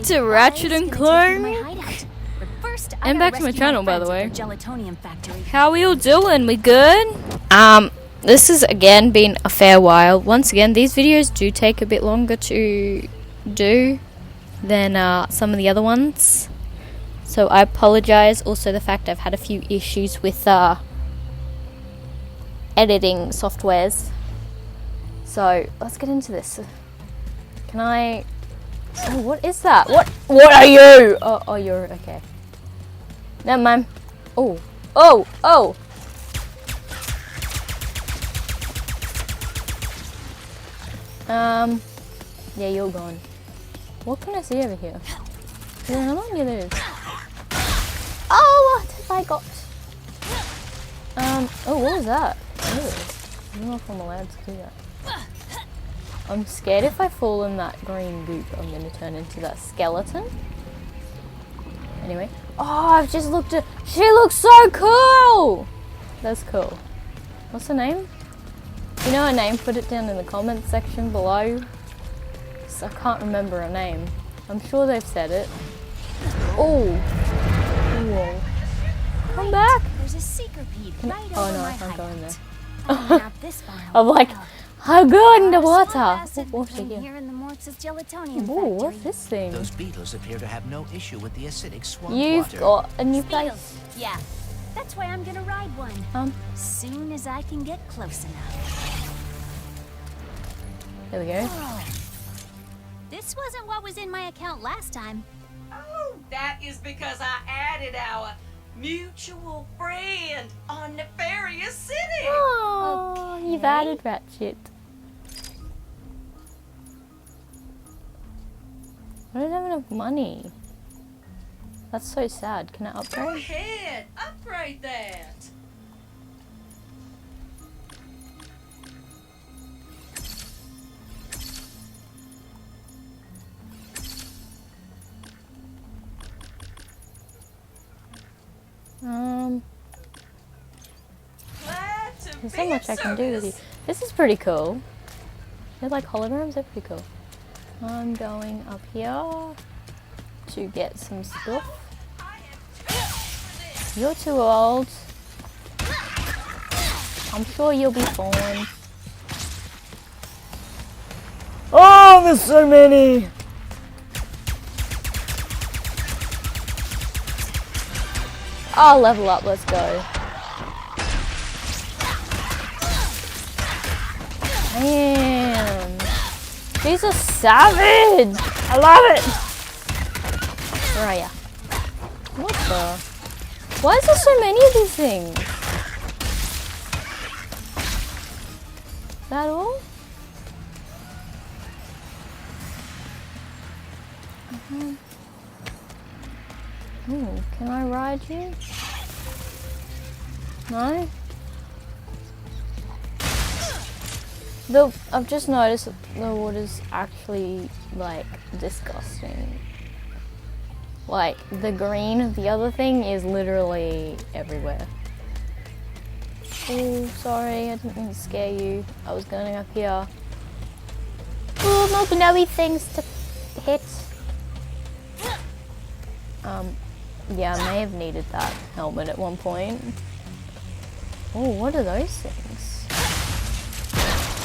to Ratchet and Clank. And back to my channel, by the way. How are we all doing? We good? This has again been a fair while. Once again, these videos do take a bit longer to do than some of the other ones. So I apologize. Also the fact I've had a few issues with editing softwares. So let's get into this. Can I... Oh, what is that? What are you? Oh, you're okay. Never mind. Oh. Yeah, you're gone. What can I see over here? Yeah, how long it is? Oh, what have I got? Oh, what was that? Ew. I don't know if I'm allowed to do that. I'm scared if I fall in that green goop, I'm gonna turn into that skeleton. Anyway. Oh, I've just looked at... She looks so cool! That's cool. What's her name? If you know her name, put it down in the comments section below. I can't remember her name. I'm sure they've said it. Oh. Whoa. Come back. There's a secret right oh over no, my I can't go in there. I'm like, I'll go in the water. What's here? Ooh, what's this thing? Those beetles appear to have no issue with the acidic swamp You've water. got a new place. Yeah, that's why I'm gonna ride one. Soon as I can get close enough. There we go. Oh, this wasn't what was in my account last time. Oh, that is because I added our mutual friend on Nefarious City. Oh, Okay. you've added Ratchet. I don't have enough money. That's so sad. Can I Go upgrade? ahead, upgrade that. Glad to There's be so of much I can do with you. service. This is pretty cool. They're like holograms. They're pretty cool. I'm going up here to get some stuff. You're too old. I'm sure you'll be fine. Oh, there's so many! I'll level up, let's go. Man, these are savage! I love it! Where are ya? What the? Why is there so many of these things? Is that all? Ooh, can I ride you? No? I've just noticed that the water's actually, like, disgusting. Like, the green of the other thing is literally everywhere. Oh, sorry, I didn't mean to scare you. I was going up here. Oh, no glowy things to hit. Yeah, I may have needed that helmet at one point. Oh, what are those things?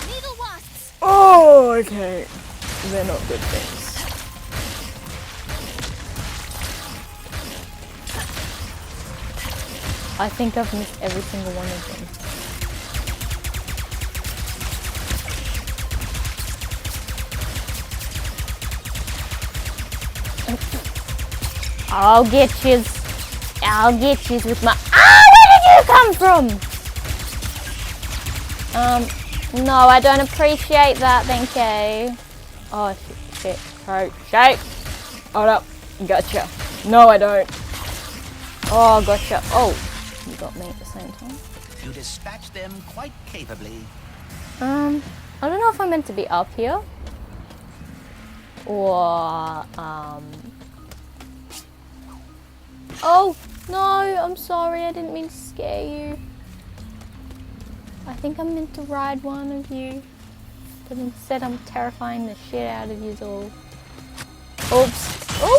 Needle wasps. Oh, okay. They're not good things. I think I've missed every single one of them. I'll get yous. I'll get yous with my... Ah, where did you come from? No, I don't appreciate that, thank you. Oh, shit. Shake. Hold up. Gotcha. No, I don't. Oh, gotcha. Oh, you got me at the same time. You dispatch them quite capably. I don't know if I'm meant to be up here. Or, Oh, no, I'm sorry, I didn't mean to scare you. I think I'm meant to ride one of you. But instead I'm terrifying the shit out of you all. Oops. Oh,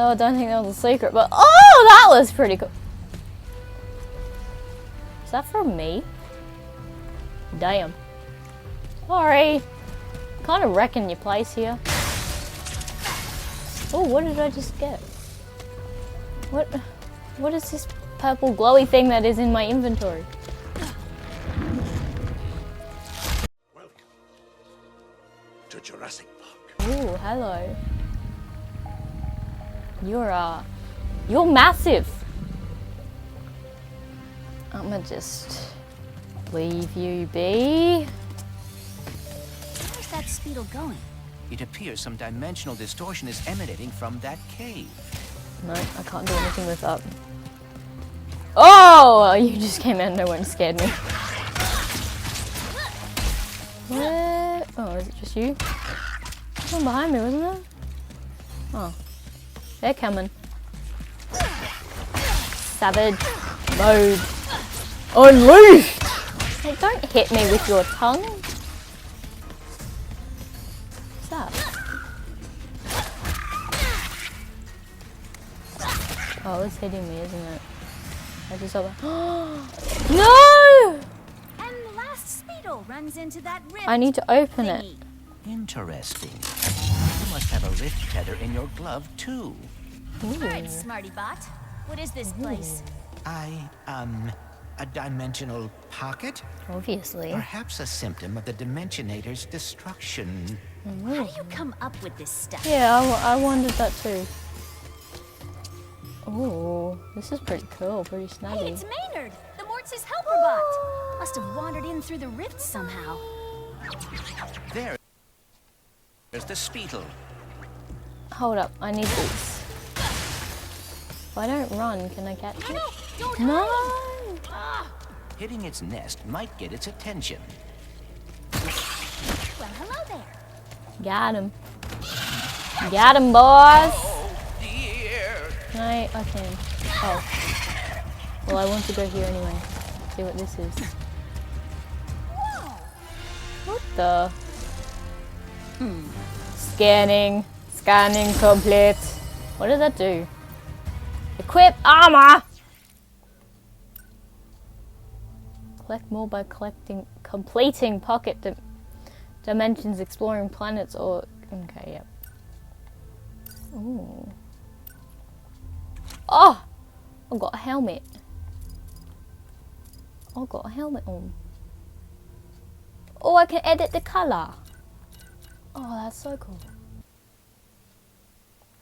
Oh, I don't think that was a secret, but oh, that was pretty cool. Is that from me? Damn. Sorry. Kind of wrecking your place here. Oh, what did I just get? What is this purple glowy thing that is in my inventory? Welcome to Jurassic Park. Oh, hello. You're massive. I'ma just leave you be. Where's that speedle going? It appears some dimensional distortion is emanating from that cave. No, I can't do anything with that. Oh, you just came out of nowhere and scared me. Where? Oh, is it just you? Someone behind me, wasn't there? Oh, they're coming. Savage mode unleashed. Hey, don't hit me with your tongue. What's that? Oh, it's hitting me, isn't it? I just saw that. No! And the last speedle runs into that rift. I need to open it. thingy. Interesting. You must have a rift tether in your glove, too. All right, Smarty Bot. What is this place? A dimensional pocket? Obviously. Perhaps a symptom of the Dimensionator's destruction. How do you come up with this stuff? Yeah, I wondered that too. Oh, this is pretty cool, pretty Hey, snazzy. it's Maynard, the Morts' helper bot. Must have wandered in through the rift somehow. There's the Speetle. Hold up, I need these. If I don't run, can I catch it? Don't No! Hitting its nest might get its attention. Well, hello there. Got him. Got him, boys! Oh, dear. Can I can. Oh. Well, I want to go here anyway. See what this is. What the? Scanning. Scanning complete. What does that do? Equip armor! Collect more by completing pocket dimensions, exploring planets, or... Okay, yep. Ooh. Oh! I've got a helmet. I've got a helmet on. Oh, I can edit the colour. Oh, that's so cool.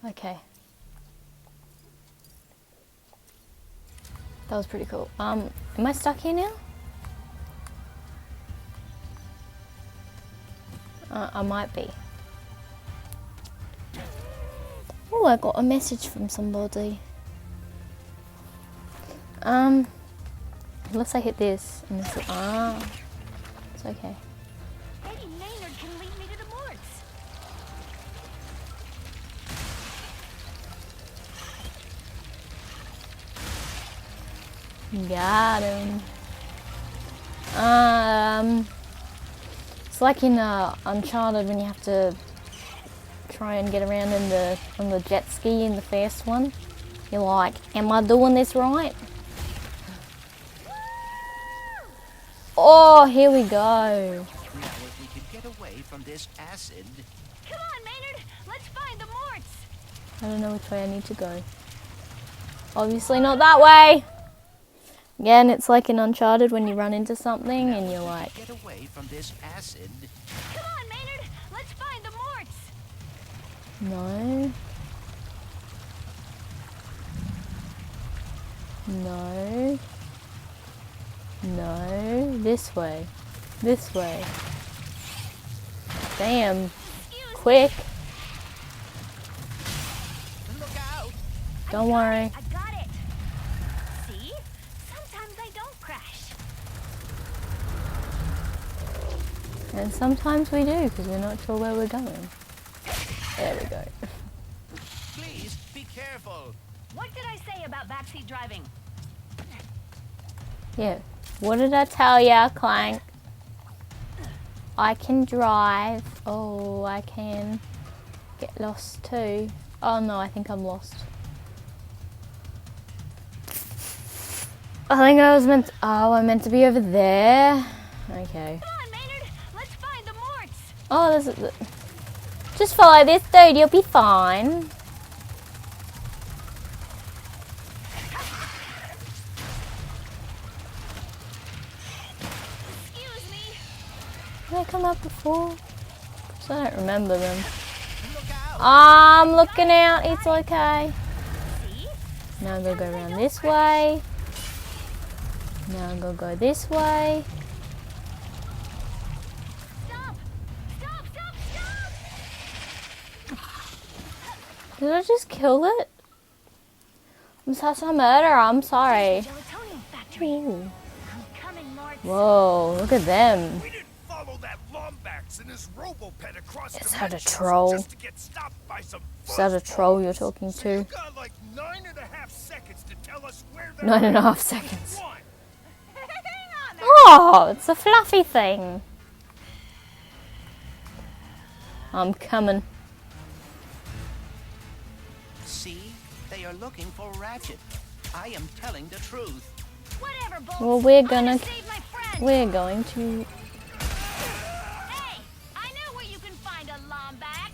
Okay. That was pretty cool. Am I stuck here now? I might be. Oh, I got a message from somebody. Unless I hit this and this. It's okay. Maybe Maynard can lead me to the Morts. Got him. It's like in Uncharted when you have to try and get around on the jet ski in the first one. You're like, am I doing this right? Oh, here we go. Now, if we could get away from this acid. Come on, Maynard. Let's find the Morts. I don't know which way I need to go. Obviously not that way. Again, it's like in Uncharted when you run into something and you're like... Get away from this acid. Come on, Maynard. Let's find the Morts. No. No. No. This way. This way. Damn. Quick. Look out! Don't worry. I got it. See? Sometimes I don't crash. And sometimes we do because we're not sure where we're going. There we go. Please be careful. What did I say about backseat driving? Yeah. What did I tell ya, Clank? I can drive. Oh, I can get lost too. Oh no, I think I'm lost. I think I was meant to, oh, I'm meant to be over there. Okay. Come on, Maynard. Let's find the Morts. Oh, this is... Just follow this dude, you'll be fine. Excuse me. Did I come up before? 'Cause I don't remember them. I'm looking out, it's okay. See? Now I'm gonna go around this way. Now I'm gonna go this way. Stop! Stop! Stop! Stop! Did I just kill it? I'm such a murderer, I'm sorry. Gelatonium factory. Ooh. I'm coming, Morts. Whoa, look at them. We didn't follow that Lombax and his Robopet across Is the that a dimensions troll? just to get stopped by some Is that a troll you're talking So you to? got like 9.5 seconds to tell us where they're 9.5 at. seconds. One. Hang on there. Oh, it's a fluffy thing. I'm coming. See? They are looking for Ratchet. I am telling the truth. Whatever, Bolts. Well, we're I'm gonna... save my friend. We're going to... Hey, I know where you can find a Lombax.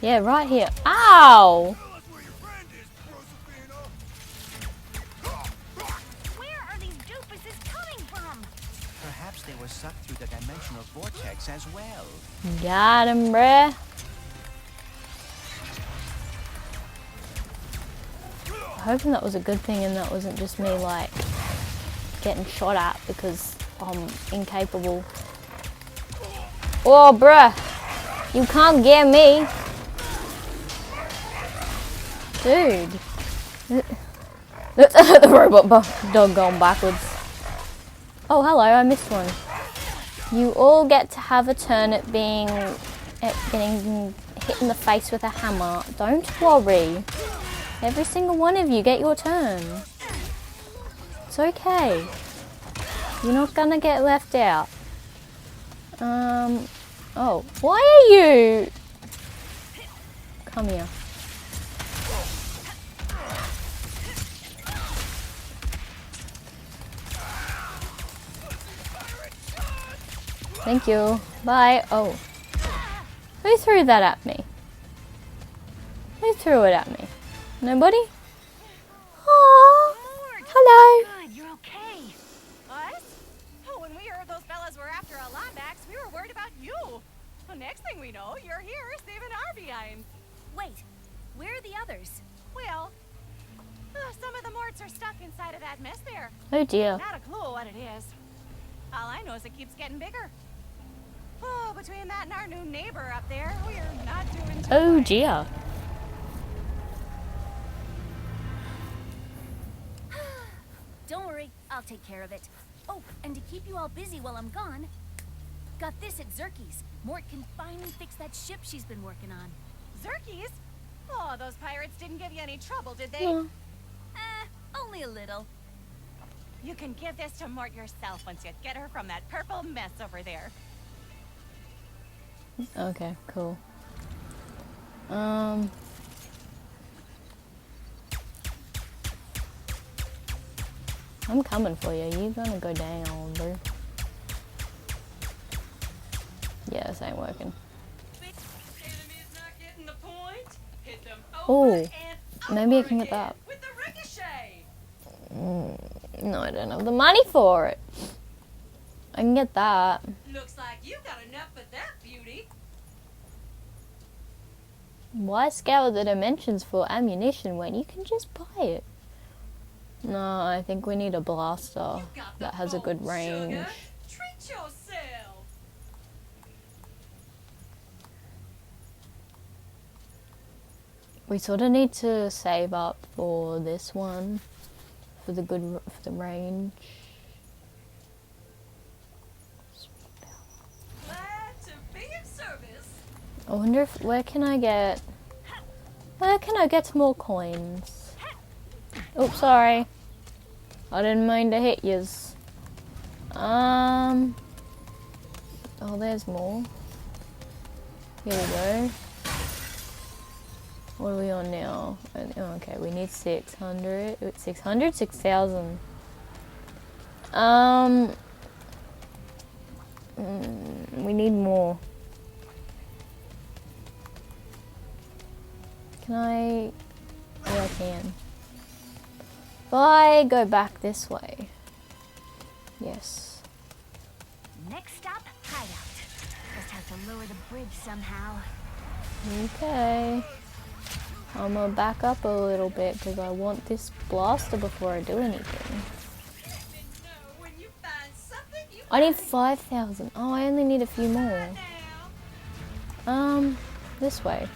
Yeah, right here. Ow! Tell us where your friend is, Proserpina. Where are these doofuses coming from? Perhaps they were sucked through the dimensional vortex as well. Got him, bruh. I'm hoping that was a good thing and that wasn't just me, like, getting shot at because I'm incapable. Oh, bruh. You can't get me. Dude. The robot dog going backwards. Oh, hello, I missed one. You all get to have a turn at being... at getting hit in the face with a hammer. Don't worry. Every single one of you get your turn. It's okay. You're not gonna get left out. Oh, why are you? Come here. Thank you. Bye. Oh. Who threw that at me? Who threw it at me? Nobody? Aww. Hello. Good, you're okay. Us? Oh, when we heard those fellas were after a Lombax, we were worried about you. Well, next thing we know, you're here saving our behinds. Wait, where are the others? Well, some of the Morts are stuck inside of that mess there. Oh dear. Not a clue what it is. All I know is it keeps getting bigger. Oh, between that and our new neighbor up there, we're not doing too Oh fine. dear. Don't worry, I'll take care of it. Oh, and to keep you all busy while I'm gone, got this at Zerky's. Mort can finally fix that ship she's been working on. Zerkies? Oh, those pirates didn't give you any trouble, did they? No. Only a little. You can give this to Mort yourself once you get her from that purple mess over there. Okay, cool. I'm coming for you. You gonna go down, bro. Yeah, this ain't working. Enemies not getting the point. Hit them Oh, over and maybe I over can get again that. with the ricochet. No, I don't have the money for it. I can get that. Looks like you got enough of that beauty. Why scour the dimensions for ammunition when you can just buy it? No, I think we need a blaster You got the that has a good bolt, range. sugar. Treat yourself. We sort of need to save up for this one, for the range. Glad to be of service. I wonder if where can I get more coins? Oops, sorry. I didn't mean to hit yous. Oh, there's more. Here we go. What are we on now? Oh, okay, we need 600. 600? 6,000. We need more. Can I? Yeah, I can. If I go back this way. Yes. Next stop, hideout. Just have to lower the bridge somehow. Okay. I'm gonna back up a little bit because I want this blaster before I do anything. I need 5,000. Oh, I only need a few more. This way.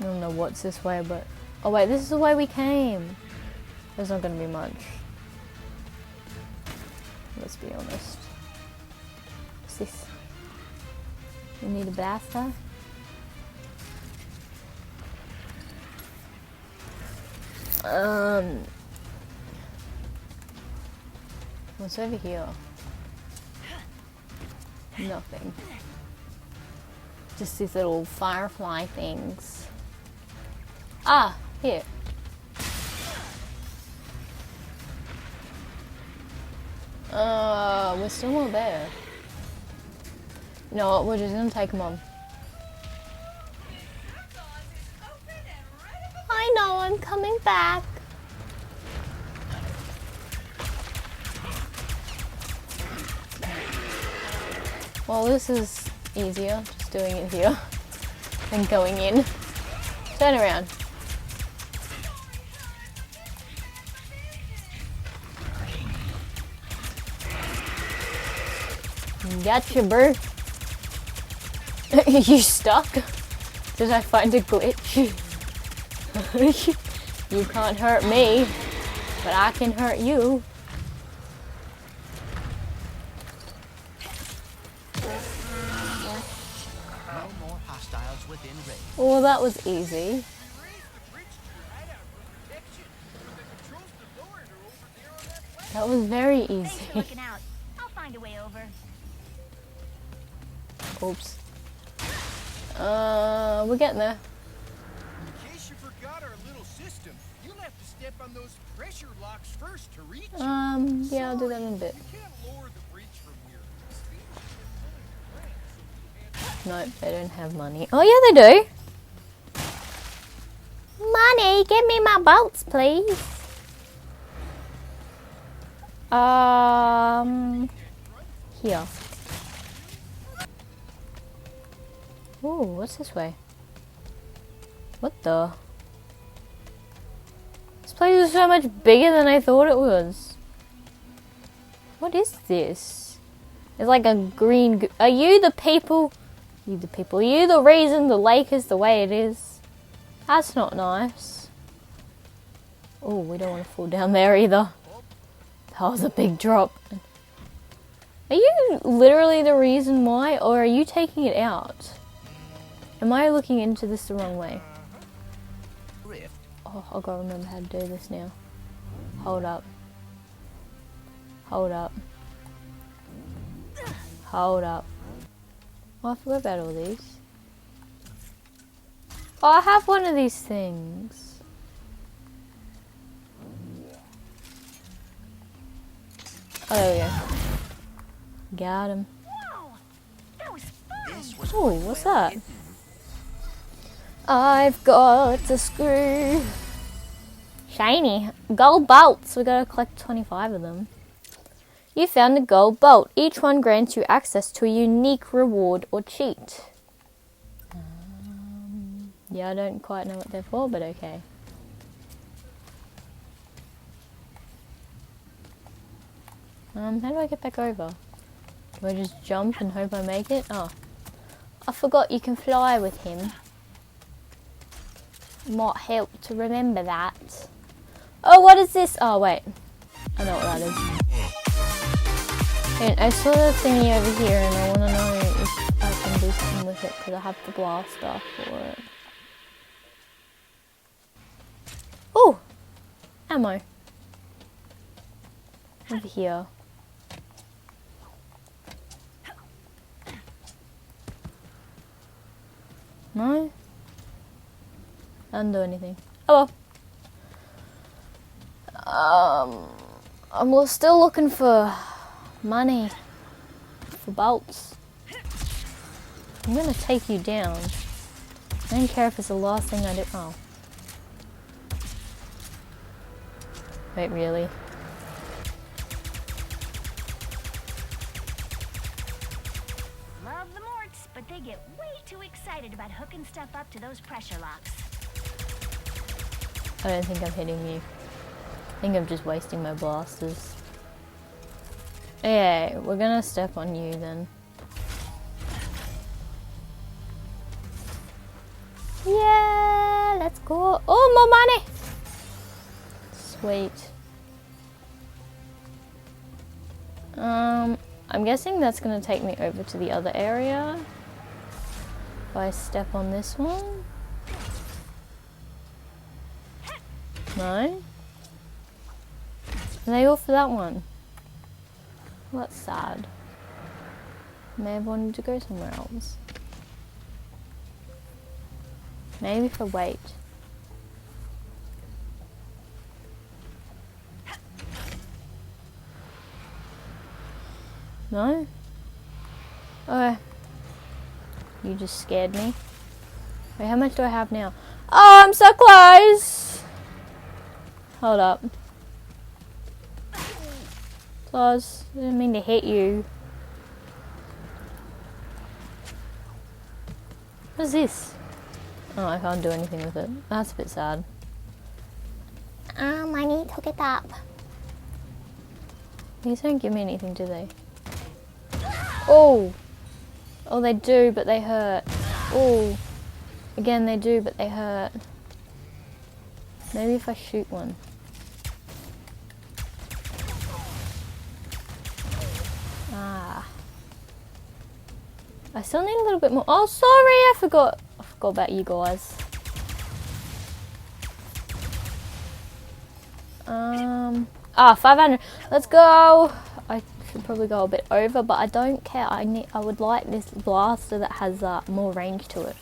I don't know what's this way, but... Oh wait, this is the way we came. There's not gonna be much. Let's be honest. What's this? We need a blaster. What's over here? Nothing. Just these little firefly things. Ah, here. We're still not there. You know what, we're just gonna take them on. I know, I'm coming back. Well, this is easier, just doing it here than going in. Turn around. Gotcha, bro. You stuck? Did I find a glitch? You can't hurt me, but I can hurt you. No more hostiles within range. Well, that was easy. That was very Thanks for easy. looking out. I'll find a way over. Oops. We're getting there. In case you forgot our little system, you'll have to step on those pressure locks first to reach it. Yeah, I'll do that in a bit. You can't lower the bridge from here. Nope, they don't have money. Oh yeah, they do. Money, give me my boats, please. Here. Ooh, what's this way? What the? This place is so much bigger than I thought it was. What is this? It's like a green... Are you the people? You the people. Are you the reason the lake is the way it is? That's not nice. Oh, we don't want to fall down there either. That was a big drop. Are you literally the reason why, or are you taking it out? Am I looking into this the wrong way? Rift. Oh, I've got to remember how to do this now. Hold up. Hold up. Hold up. Oh, I forgot about all these. Oh, I have one of these things. Oh, there we go. Got him. Whoa! That was fun! This was Oh, what's that? I've got a screw. Shiny. Gold bolts. We gotta collect 25 of them. You found a gold bolt. Each one grants you access to a unique reward or cheat. Yeah, I don't quite know what they're for, but okay. How do I get back over? Do I just jump and hope I make it? Oh. I forgot you can fly with him. Might help to remember that. Oh, what is this? Oh, wait. I know what that is. And I saw the thingy over here and I want to know if I can do something with it because I have the blaster for it. Oh! Ammo. Over here. No? I didn't do anything. Oh well. I'm still looking for money for bolts. I'm gonna take you down. I don't care if it's the last thing I do. Oh. Wait, really? Love the Morts, but they get way too excited about hooking stuff up to those pressure locks. I don't think I'm hitting you. I think I'm just wasting my blasters. Yeah, we're gonna step on you then. Yeah, let's go. Oh, more money! Sweet. I'm guessing that's gonna take me over to the other area. If I step on this one. No? Are they all for that one? Well, that's sad. May have wanted to go somewhere else. Maybe if I wait. No? Okay. You just scared me. Wait, how much do I have now? Oh, I'm so close! Hold up. Close. I didn't mean to hit you. What is this? Oh, I can't do anything with it. That's a bit sad. I need to get up. These don't give me anything, do they? Oh! Oh, they do, but they hurt. Oh! Again, they do, but they hurt. Maybe if I shoot one. Ah. I still need a little bit more. Oh, sorry, I forgot about you guys. 500. Let's go. I should probably go a bit over, but I don't care. I would like this blaster that has more range to it.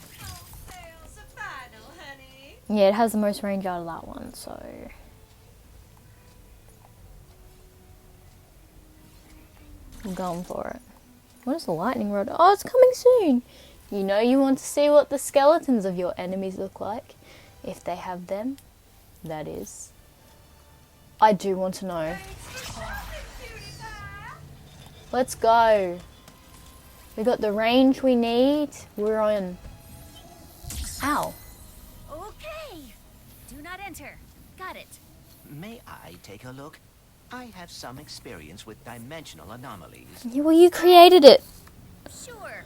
Sales are final, honey. Yeah, it has the most range out of that one, so I'm going for it. What is the lightning rod? Oh, it's coming soon. You know you want to see what the skeletons of your enemies look like. If they have them, that is. I do want to know. Let's go. We got the range we need. We're on. Ow. Okay. Do not enter. Got it. May I take a look? I have some experience with dimensional anomalies. Yeah, well, you created it. Sure.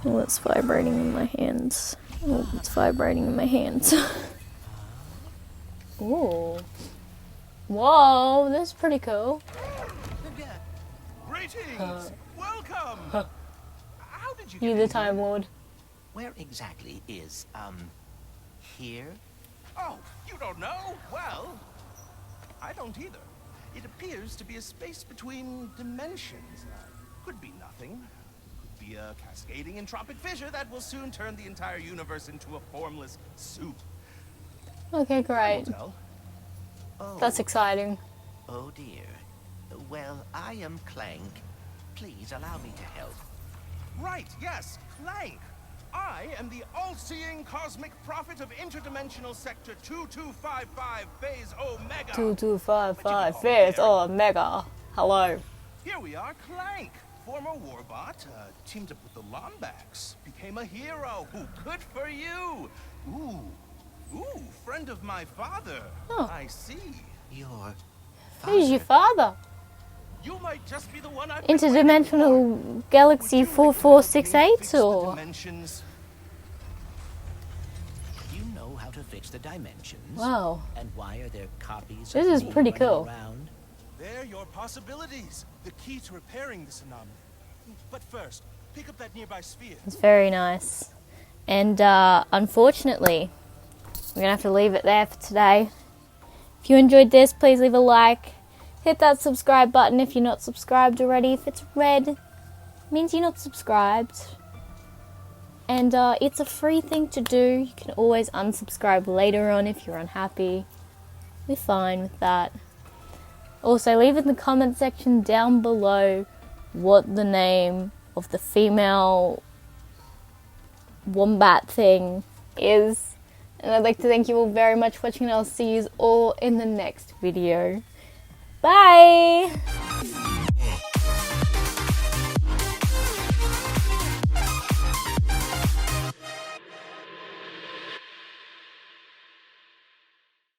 Oh, it's vibrating in my hands. Oh, it's vibrating in my hands. Ooh. Whoa, this is pretty cool. Greetings! Welcome! How did you You get the in Time here? Lord. Where exactly is, here? Oh, you don't know? Well, I don't either. It appears to be a space between dimensions. Could be nothing. Could be a cascading entropic fissure that will soon turn the entire universe into a formless soup. Okay, great. Tell. Oh, That's exciting. oh dear. Well, I am Clank. Please allow me to help. Right, yes, Clank. I am the all-seeing cosmic prophet of interdimensional sector 2255 phase Omega. 2255 Fifth Omega. Hello. Here we are, Clank. Former warbot, teamed up with the Lombax. Became a hero. Ooh, good for you. Ooh, friend of my father. Oh. I see. Your Who's your father? You might just be the one I've been waiting Interdimensional for. Galaxy Would you like to help me 4468 fix the or? dimensions? You know how to fix the dimensions? Wow. And why are there copies This of is me pretty running cool. around? They're your possibilities. The key to repairing this anomaly. But first, pick up that nearby sphere. It's very nice. And unfortunately, we're gonna have to leave it there for today. If you enjoyed this, please leave a like. Hit that subscribe button if you're not subscribed already. If it's red, it means you're not subscribed. And it's a free thing to do. You can always unsubscribe later on if you're unhappy. We're fine with that. Also, leave in the comment section down below what the name of the female wombat thing is. And I'd like to thank you all very much for watching, and I'll see you all in the next video. Bye!